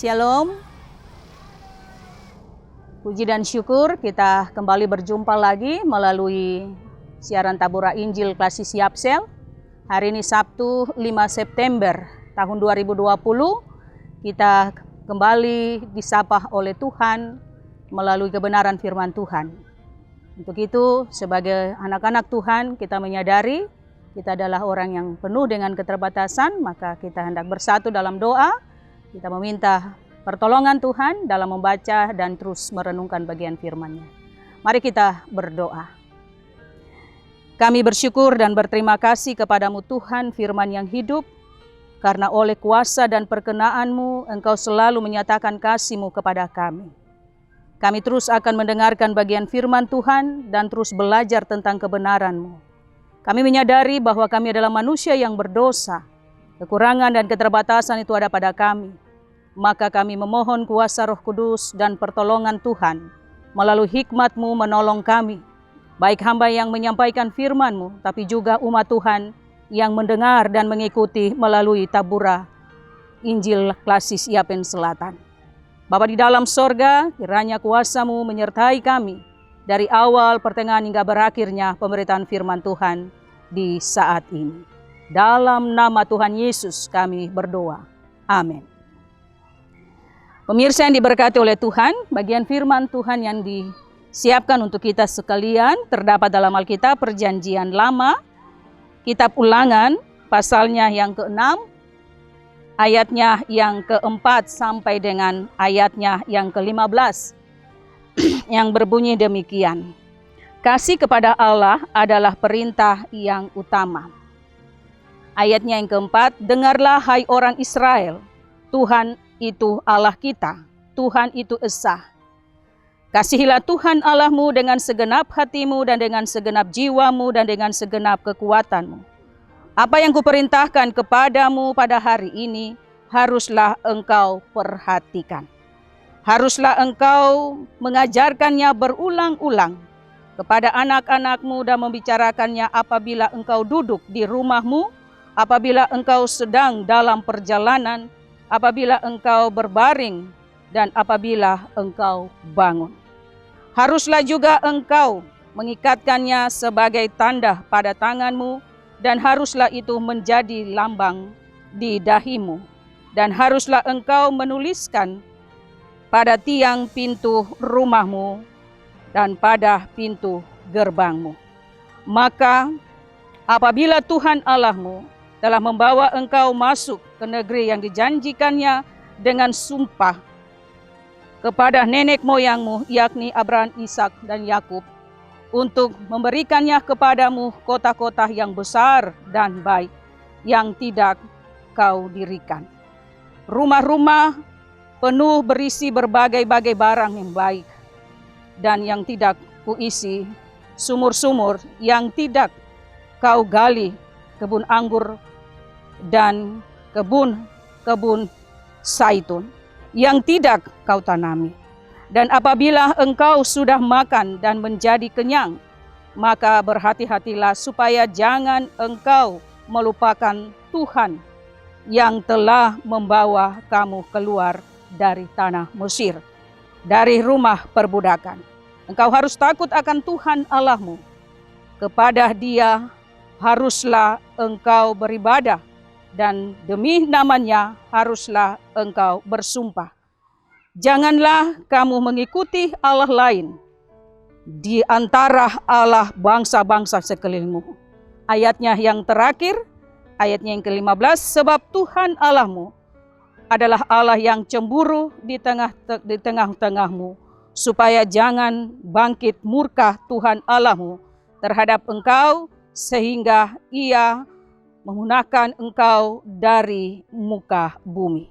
Shalom, puji dan syukur kita kembali berjumpa lagi melalui siaran Tabura Injil Klasis Yapsel. Hari ini Sabtu 5 September tahun 2020, kita kembali disapa oleh Tuhan melalui kebenaran firman Tuhan. Untuk itu, sebagai anak-anak Tuhan, kita menyadari kita adalah orang yang penuh dengan keterbatasan, maka kita hendak bersatu dalam doa. Kita meminta pertolongan Tuhan dalam membaca dan terus merenungkan bagian firman-Nya. Mari kita berdoa. Kami bersyukur dan berterima kasih kepadamu Tuhan firman yang hidup, karena oleh kuasa dan perkenan-Mu Engkau selalu menyatakan kasih-Mu kepada kami. Kami terus akan mendengarkan bagian firman Tuhan dan terus belajar tentang kebenaran-Mu. Kami menyadari bahwa kami adalah manusia yang berdosa. Kekurangan dan keterbatasan itu ada pada kami. Maka kami memohon kuasa Roh Kudus dan pertolongan Tuhan melalui hikmat-Mu menolong kami. Baik hamba yang menyampaikan firman-Mu, tapi juga umat Tuhan yang mendengar dan mengikuti melalui Tabura Injil Klasis Yapen Selatan. Bapa di dalam sorga, kiranya kuasa-Mu menyertai kami dari awal, pertengahan hingga berakhirnya pemberitaan firman Tuhan di saat ini. Dalam nama Tuhan Yesus kami berdoa. Amin. Pemirsa yang diberkati oleh Tuhan, bagian firman Tuhan yang disiapkan untuk kita sekalian terdapat dalam Alkitab Perjanjian Lama, Kitab Ulangan, pasalnya yang ke-6, ayatnya yang ke-4 sampai dengan ayatnya yang ke-15, yang berbunyi demikian. Kasih kepada Allah adalah perintah yang utama. Ayatnya yang ke-4, dengarlah hai orang Israel, Tuhan itu Allah kita, Tuhan itu esa. Kasihilah Tuhan Allahmu dengan segenap hatimu dan dengan segenap jiwamu dan dengan segenap kekuatanmu. Apa yang kuperintahkan kepadamu pada hari ini, haruslah engkau perhatikan. Haruslah engkau mengajarkannya berulang-ulang kepada anak-anakmu dan membicarakannya apabila engkau duduk di rumahmu, apabila engkau sedang dalam perjalanan, apabila engkau berbaring, dan apabila engkau bangun. Haruslah juga engkau mengikatkannya sebagai tanda pada tanganmu, dan haruslah itu menjadi lambang di dahimu. Dan haruslah engkau menuliskan pada tiang pintu rumahmu dan pada pintu gerbangmu. Maka apabila Tuhan Allahmu telah membawa engkau masuk ke negeri yang dijanjikannya dengan sumpah kepada nenek moyangmu, yakni Abraham, Ishak, dan Yakub, untuk memberikannya kepadamu kota-kota yang besar dan baik, yang tidak kau dirikan. Rumah-rumah penuh berisi berbagai-bagai barang yang baik, dan yang tidak kuisi, sumur-sumur yang tidak kau gali, kebun anggur, dan kebun zaitun yang tidak kau tanami. Dan apabila engkau sudah makan dan menjadi kenyang, maka berhati-hatilah supaya jangan engkau melupakan Tuhan yang telah membawa kamu keluar dari tanah Mesir, dari rumah perbudakan. Engkau harus takut akan Tuhan Allahmu. Kepada Dia haruslah engkau beribadah, dan demi namanya haruslah engkau bersumpah. Janganlah kamu mengikuti Allah lain di antara Allah bangsa-bangsa sekelilingmu. Ayatnya yang terakhir, ayatnya yang ke-15, sebab Tuhan Allahmu adalah Allah yang cemburu di tengah-tengahmu, supaya jangan bangkit murka Tuhan Allahmu terhadap engkau, sehingga Ia menggunakan engkau dari muka bumi.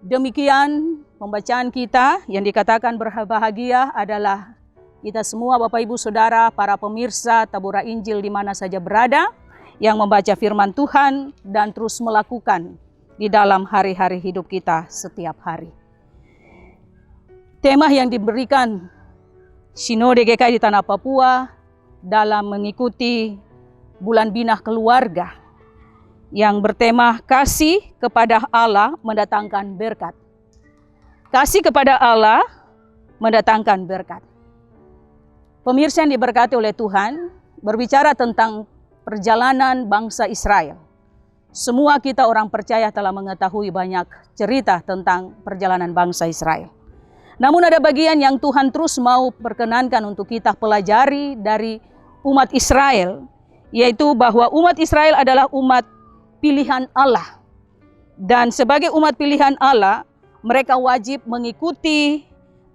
Demikian pembacaan kita. Yang dikatakan berbahagia adalah kita semua, Bapak Ibu Saudara, para pemirsa Tabura Injil di mana saja berada, yang membaca firman Tuhan dan terus melakukan di dalam hari-hari hidup kita setiap hari. Tema yang diberikan Sinode GKI di Tanah Papua dalam mengikuti Bulan Binah Keluarga yang bertema kasih kepada Allah mendatangkan berkat. Kasih kepada Allah mendatangkan berkat. Pemirsa yang diberkati oleh Tuhan, berbicara tentang perjalanan bangsa Israel. Semua kita orang percaya telah mengetahui banyak cerita tentang perjalanan bangsa Israel. Namun ada bagian yang Tuhan terus mau perkenankan untuk kita pelajari dari umat Israel, yaitu bahwa umat Israel adalah umat pilihan Allah. Dan sebagai umat pilihan Allah, mereka wajib mengikuti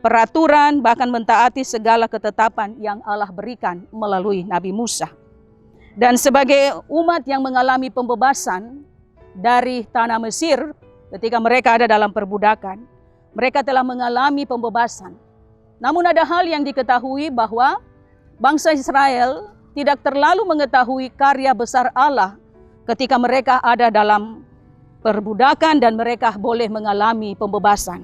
peraturan, bahkan mentaati segala ketetapan yang Allah berikan melalui Nabi Musa. Dan sebagai umat yang mengalami pembebasan dari tanah Mesir ketika mereka ada dalam perbudakan, mereka telah mengalami pembebasan. Namun ada hal yang diketahui bahwa bangsa Israel tidak terlalu mengetahui karya besar Allah ketika mereka ada dalam perbudakan dan mereka boleh mengalami pembebasan.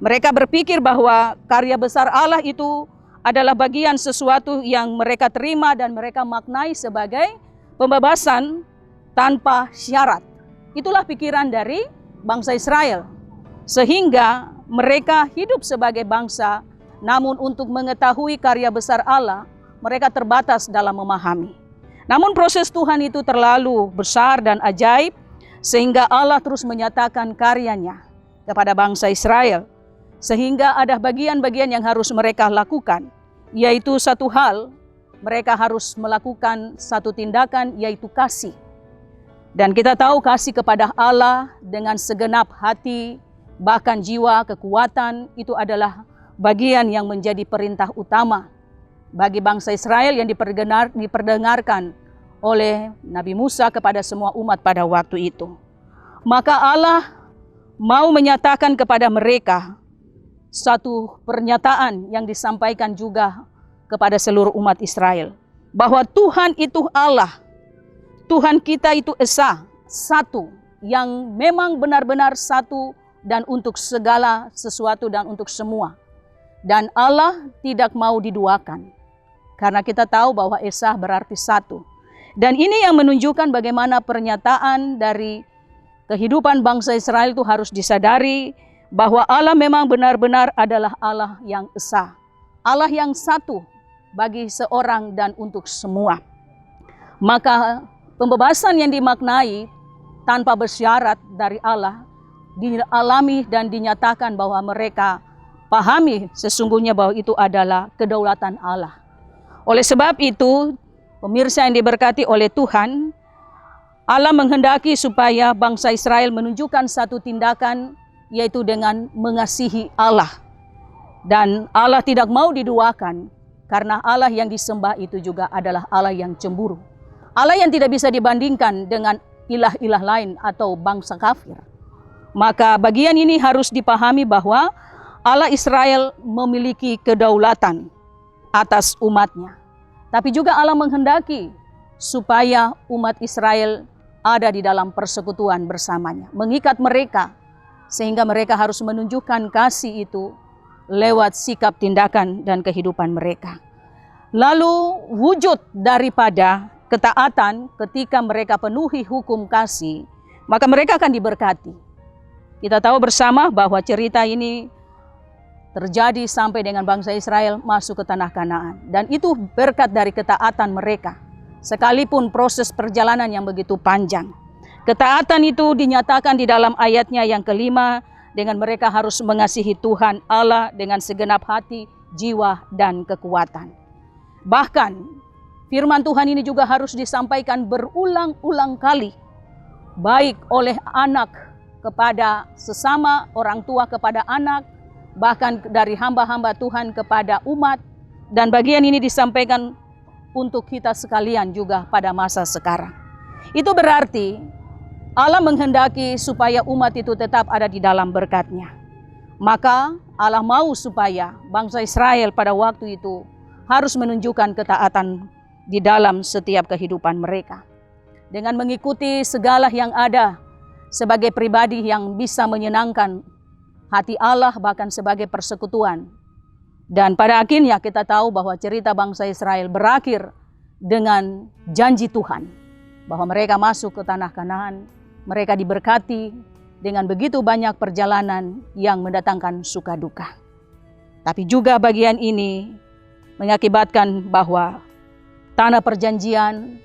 Mereka berpikir bahwa karya besar Allah itu adalah bagian sesuatu yang mereka terima dan mereka maknai sebagai pembebasan tanpa syarat. Itulah pikiran dari bangsa Israel. Sehingga mereka hidup sebagai bangsa, namun untuk mengetahui karya besar Allah, mereka terbatas dalam memahami. Namun proses Tuhan itu terlalu besar dan ajaib, sehingga Allah terus menyatakan karyanya kepada bangsa Israel. Sehingga ada bagian-bagian yang harus mereka lakukan, yaitu satu hal, mereka harus melakukan satu tindakan, yaitu kasih. Dan kita tahu kasih kepada Allah dengan segenap hati, bahkan jiwa, kekuatan, itu adalah bagian yang menjadi perintah utama bagi bangsa Israel yang diperdengarkan oleh Nabi Musa kepada semua umat pada waktu itu. Maka Allah mau menyatakan kepada mereka satu pernyataan yang disampaikan juga kepada seluruh umat Israel, bahwa Tuhan itu Allah, Tuhan kita itu Esa, satu, yang memang benar-benar satu dan untuk segala sesuatu dan untuk semua. Dan Allah tidak mau diduakan, karena kita tahu bahwa Esa berarti satu. Dan ini yang menunjukkan bagaimana pernyataan dari kehidupan bangsa Israel itu harus disadari, bahwa Allah memang benar-benar adalah Allah yang Esa, Allah yang satu bagi seorang dan untuk semua. Maka pembebasan yang dimaknai tanpa bersyarat dari Allah dialami dan dinyatakan bahwa mereka pahami sesungguhnya bahwa itu adalah kedaulatan Allah. Oleh sebab itu, pemirsa yang diberkati oleh Tuhan, Allah menghendaki supaya bangsa Israel menunjukkan satu tindakan, yaitu dengan mengasihi Allah. Dan Allah tidak mau diduakan, karena Allah yang disembah itu juga adalah Allah yang cemburu. Allah yang tidak bisa dibandingkan dengan ilah-ilah lain atau bangsa kafir. Maka bagian ini harus dipahami bahwa Allah Israel memiliki kedaulatan atas umatnya. Tapi juga Allah menghendaki supaya umat Israel ada di dalam persekutuan bersamanya, mengikat mereka, sehingga mereka harus menunjukkan kasih itu lewat sikap, tindakan, dan kehidupan mereka. Lalu wujud daripada ketaatan ketika mereka penuhi hukum kasih, maka mereka akan diberkati. Kita tahu bersama bahwa cerita ini terjadi sampai dengan bangsa Israel masuk ke tanah Kanaan. Dan itu berkat dari ketaatan mereka, sekalipun proses perjalanan yang begitu panjang. Ketaatan itu dinyatakan di dalam ayatnya yang kelima, dengan mereka harus mengasihi Tuhan Allah dengan segenap hati, jiwa, dan kekuatan. Bahkan firman Tuhan ini juga harus disampaikan berulang-ulang kali, baik oleh anak kepada sesama, orang tua kepada anak, bahkan dari hamba-hamba Tuhan kepada umat. Dan bagian ini disampaikan untuk kita sekalian juga pada masa sekarang. Itu berarti Allah menghendaki supaya umat itu tetap ada di dalam berkat-Nya. Maka Allah mau supaya bangsa Israel pada waktu itu harus menunjukkan ketaatan di dalam setiap kehidupan mereka. Dengan mengikuti segala yang ada sebagai pribadi yang bisa menyenangkan hati Allah, bahkan sebagai persekutuan. Dan pada akhirnya kita tahu bahwa cerita bangsa Israel berakhir dengan janji Tuhan bahwa mereka masuk ke tanah Kanaan, mereka diberkati dengan begitu banyak perjalanan yang mendatangkan suka duka. Tapi juga bagian ini mengakibatkan bahwa tanah perjanjian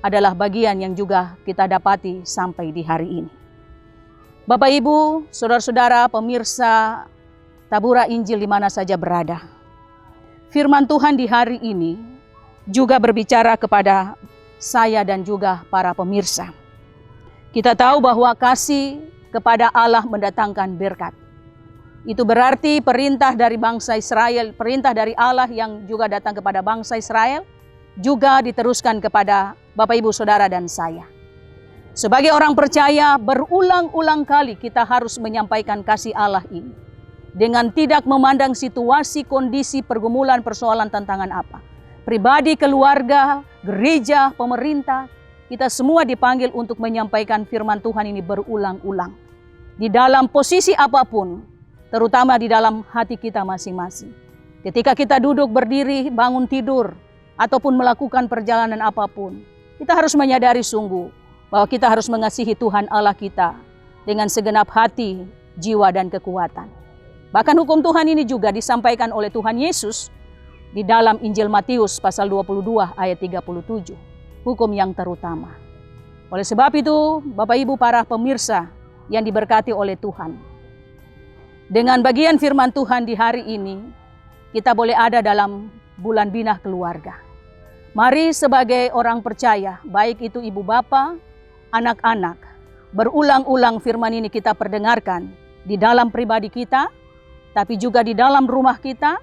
adalah bagian yang juga kita dapati sampai di hari ini. Bapak Ibu, saudara-saudara, pemirsa Tabura Injil di mana saja berada, firman Tuhan di hari ini juga berbicara kepada saya dan juga para pemirsa. Kita tahu bahwa kasih kepada Allah mendatangkan berkat. Itu berarti perintah dari bangsa Israel, perintah dari Allah yang juga datang kepada bangsa Israel, juga diteruskan kepada Bapak Ibu Saudara dan saya. Sebagai orang percaya, berulang-ulang kali kita harus menyampaikan kasih Allah ini. Dengan tidak memandang situasi, kondisi, pergumulan, persoalan, tantangan apa. Pribadi, keluarga, gereja, pemerintah, kita semua dipanggil untuk menyampaikan firman Tuhan ini berulang-ulang. Di dalam posisi apapun, terutama di dalam hati kita masing-masing. Ketika kita duduk, berdiri, bangun tidur, ataupun melakukan perjalanan apapun, kita harus menyadari sungguh bahwa kita harus mengasihi Tuhan Allah kita dengan segenap hati, jiwa, dan kekuatan. Bahkan hukum Tuhan ini juga disampaikan oleh Tuhan Yesus di dalam Injil Matius pasal 22 ayat 37. Hukum yang terutama. Oleh sebab itu, Bapak Ibu para pemirsa yang diberkati oleh Tuhan, dengan bagian firman Tuhan di hari ini, kita boleh ada dalam bulan binah keluarga. Mari sebagai orang percaya, baik itu ibu bapa, anak-anak, berulang-ulang firman ini kita perdengarkan di dalam pribadi kita, tapi juga di dalam rumah kita,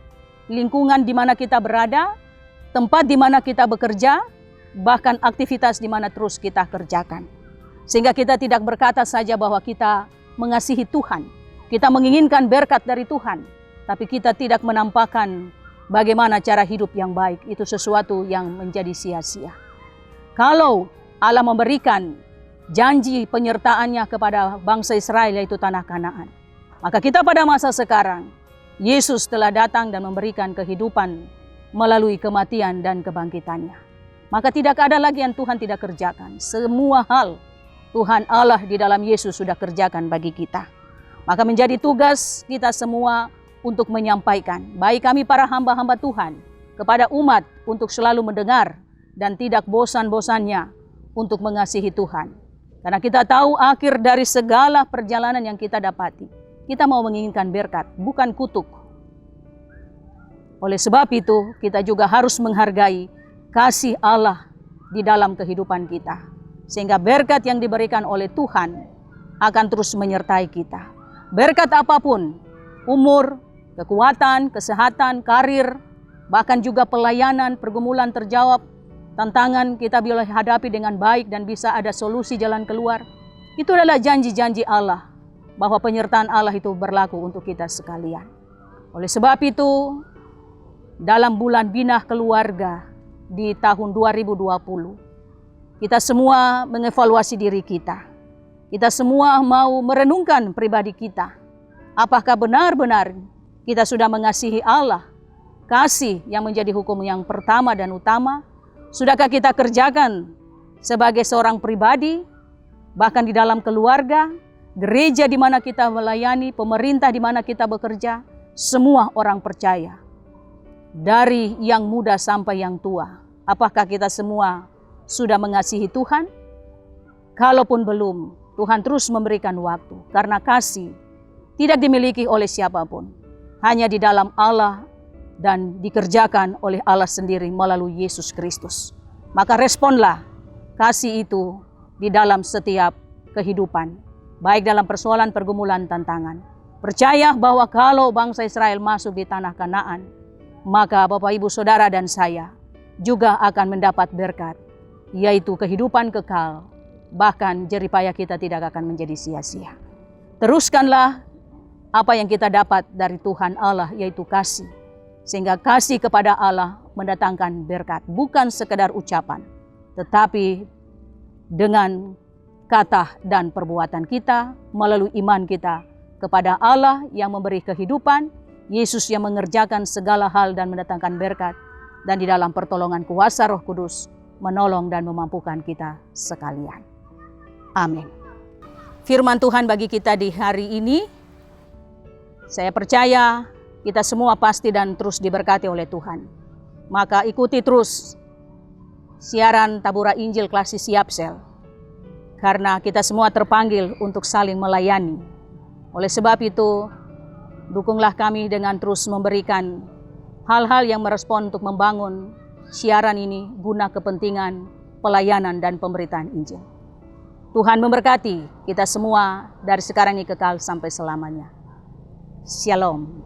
lingkungan di mana kita berada, tempat di mana kita bekerja, bahkan aktivitas di mana terus kita kerjakan. Sehingga kita tidak berkata saja bahwa kita mengasihi Tuhan, kita menginginkan berkat dari Tuhan, tapi kita tidak menampakkan bagaimana cara hidup yang baik. Itu sesuatu yang menjadi sia-sia. Kalau Allah memberikan janji penyertaannya kepada bangsa Israel, yaitu tanah Kanaan, maka kita pada masa sekarang, Yesus telah datang dan memberikan kehidupan melalui kematian dan kebangkitannya. Maka tidak ada lagi yang Tuhan tidak kerjakan. Semua hal Tuhan Allah di dalam Yesus sudah kerjakan bagi kita. Maka menjadi tugas kita semua untuk menyampaikan, baik kami para hamba-hamba Tuhan, kepada umat untuk selalu mendengar dan tidak bosan-bosannya untuk mengasihi Tuhan. Karena kita tahu akhir dari segala perjalanan yang kita dapati, kita mau menginginkan berkat, bukan kutuk. Oleh sebab itu, kita juga harus menghargai kasih Allah di dalam kehidupan kita. Sehingga berkat yang diberikan oleh Tuhan akan terus menyertai kita. Berkat apapun, umur, kekuatan, kesehatan, karir, bahkan juga pelayanan, pergumulan terjawab, tantangan kita boleh hadapi dengan baik dan bisa ada solusi jalan keluar. Itu adalah janji-janji Allah bahwa penyertaan Allah itu berlaku untuk kita sekalian. Oleh sebab itu, dalam bulan binah keluarga di tahun 2020, kita semua mengevaluasi diri kita. Kita semua mau merenungkan pribadi kita. Apakah benar-benar kita sudah mengasihi Allah? Kasih yang menjadi hukum yang pertama dan utama, sudahkah kita kerjakan sebagai seorang pribadi, bahkan di dalam keluarga, gereja di mana kita melayani, pemerintah di mana kita bekerja, semua orang percaya. Dari yang muda sampai yang tua, apakah kita semua sudah mengasihi Tuhan? Kalaupun belum, Tuhan terus memberikan waktu, karena kasih tidak dimiliki oleh siapapun, hanya di dalam Allah dan dikerjakan oleh Allah sendiri melalui Yesus Kristus. Maka responlah kasih itu di dalam setiap kehidupan baik dalam persoalan pergumulan tantangan. Percaya bahwa kalau bangsa Israel masuk di tanah Kanaan, maka Bapak Ibu Saudara dan saya juga akan mendapat berkat, yaitu kehidupan kekal, bahkan jeripaya kita tidak akan menjadi sia-sia. Teruskanlah apa yang kita dapat dari Tuhan Allah, yaitu kasih. Sehingga kasih kepada Allah mendatangkan berkat, bukan sekedar ucapan, tetapi dengan kata dan perbuatan kita, melalui iman kita kepada Allah yang memberi kehidupan, Yesus yang mengerjakan segala hal dan mendatangkan berkat, dan di dalam pertolongan kuasa Roh Kudus menolong dan memampukan kita sekalian. Amin. Firman Tuhan bagi kita di hari ini, saya percaya kita semua pasti dan terus diberkati oleh Tuhan. Maka ikuti terus siaran Tabura Injil Klasik Siapsel, karena kita semua terpanggil untuk saling melayani. Oleh sebab itu, dukunglah kami dengan terus memberikan hal-hal yang merespon untuk membangun siaran ini guna kepentingan pelayanan dan pemberitaan Injil. Tuhan memberkati kita semua dari sekarang ini kekal sampai selamanya. Shalom.